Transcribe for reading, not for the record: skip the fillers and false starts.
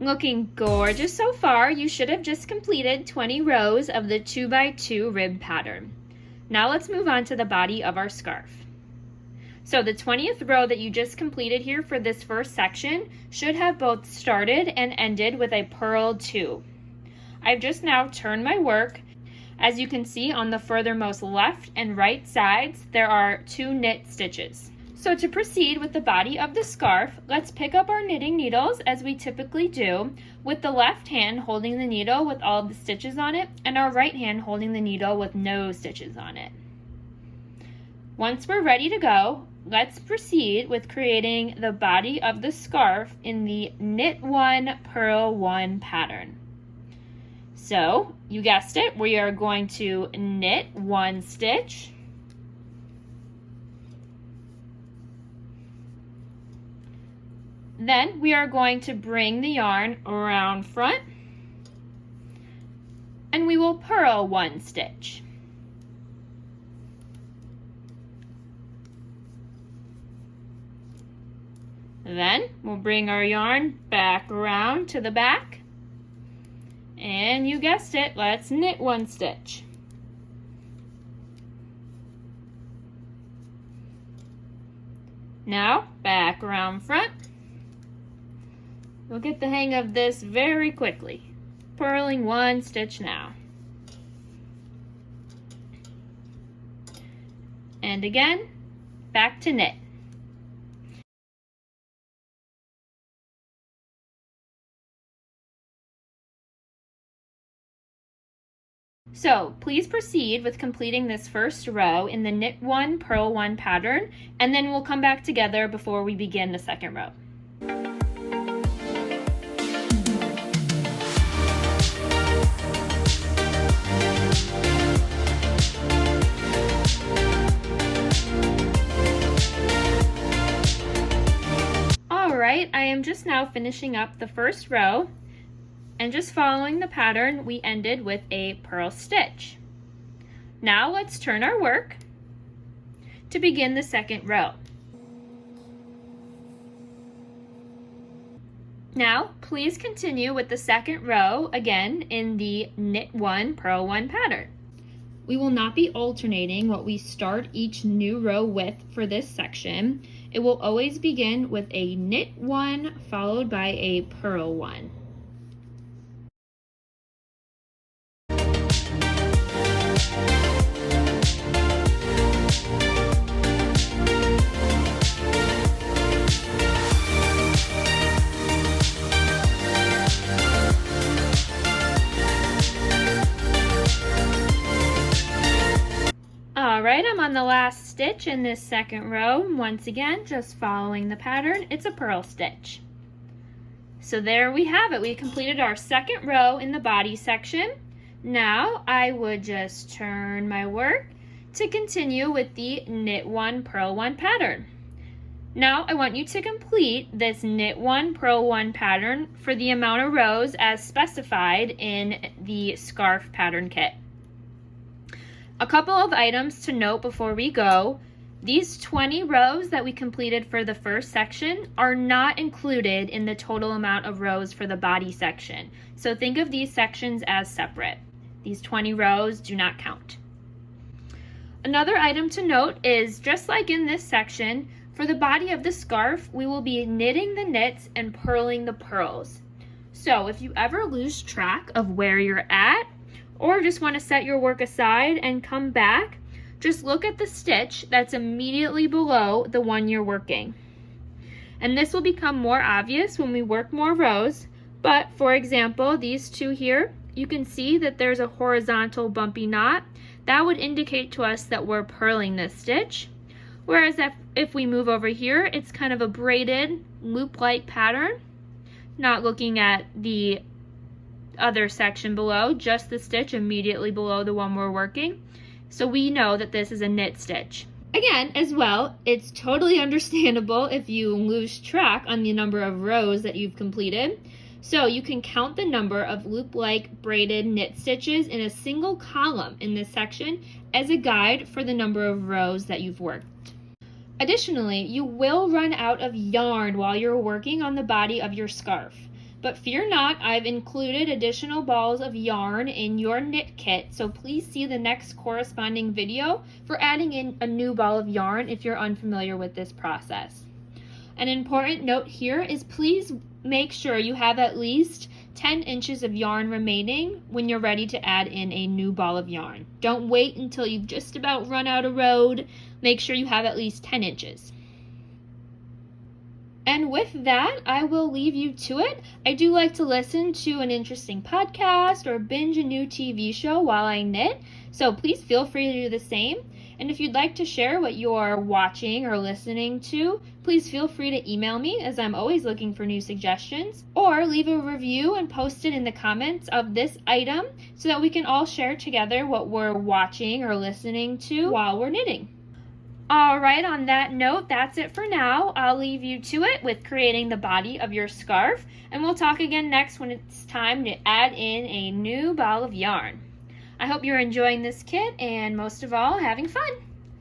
Looking gorgeous so far. You should have just completed 20 rows of the 2x2 rib pattern. Now let's move on to the body of our scarf. So the 20th row that you just completed here for this first section should have both started and ended with a purled 2. I've just now turned my work. As you can see on the furthermost left and right sides, there are 2 knit stitches. So to proceed with the body of the scarf, let's pick up our knitting needles as we typically do, with the left hand holding the needle with all of the stitches on it, and our right hand holding the needle with no stitches on it. Once we're ready to go, let's proceed with creating the body of the scarf in the knit 1, purl 1 pattern. So, you guessed it, we are going to knit 1 stitch, then we are going to bring the yarn around front, and we will purl 1 stitch. Then we'll bring our yarn back around to the back, and you guessed it, let's knit 1 stitch. Now back around front. We'll get the hang of this very quickly. Purling 1 stitch now. And again, back to knit. So please proceed with completing this first row in the knit 1, purl 1 pattern, and then we'll come back together before we begin the second row. Alright, I am just now finishing up the first row. And just following the pattern, we ended with a purl stitch. Now let's turn our work to begin the second row. Now, please continue with the second row again in the knit 1, purl 1 pattern. We will not be alternating what we start each new row with for this section. It will always begin with a knit 1 followed by a purl 1. Alright, I'm on the last stitch in this second row. Once again, just following the pattern, it's a purl stitch. So there we have it. We completed our second row in the body section. Now I would just turn my work to continue with the knit 1, purl 1 pattern. Now I want you to complete this knit 1, purl 1 pattern for the amount of rows as specified in the scarf pattern kit. A couple of items to note before we go. These 20 rows that we completed for the first section are not included in the total amount of rows for the body section. So think of these sections as separate. These 20 rows do not count. Another item to note is, just like in this section, for the body of the scarf, we will be knitting the knits and purling the purls. So if you ever lose track of where you're at, or just want to set your work aside and come back, just look at the stitch that's immediately below the one you're working. And this will become more obvious when we work more rows, but for example, these two here, you can see that there's a horizontal bumpy knot. That would indicate to us that we're purling this stitch. Whereas if we move over here, it's kind of a braided loop-like pattern. Not looking at the other section below, just the stitch immediately below the one we're working. So we know that this is a knit stitch. Again, as well, it's totally understandable if you lose track on the number of rows that you've completed. So you can count the number of loop-like braided knit stitches in a single column in this section as a guide for the number of rows that you've worked. Additionally, you will run out of yarn while you're working on the body of your scarf. But fear not, I've included additional balls of yarn in your knit kit, so please see the next corresponding video for adding in a new ball of yarn if you're unfamiliar with this process. An important note here is please make sure you have at least 10 inches of yarn remaining when you're ready to add in a new ball of yarn. Don't wait until you've just about run out of road. Make sure you have at least 10 inches. And with that, I will leave you to it. I do like to listen to an interesting podcast or binge a new TV show while I knit, so please feel free to do the same. And if you'd like to share what you're watching or listening to, please feel free to email me, as I'm always looking for new suggestions, or leave a review and post it in the comments of this item so that we can all share together what we're watching or listening to while we're knitting. Alright, on that note, that's it for now. I'll leave you to it with creating the body of your scarf, and we'll talk again next when it's time to add in a new ball of yarn. I hope you're enjoying this kit and most of all, having fun!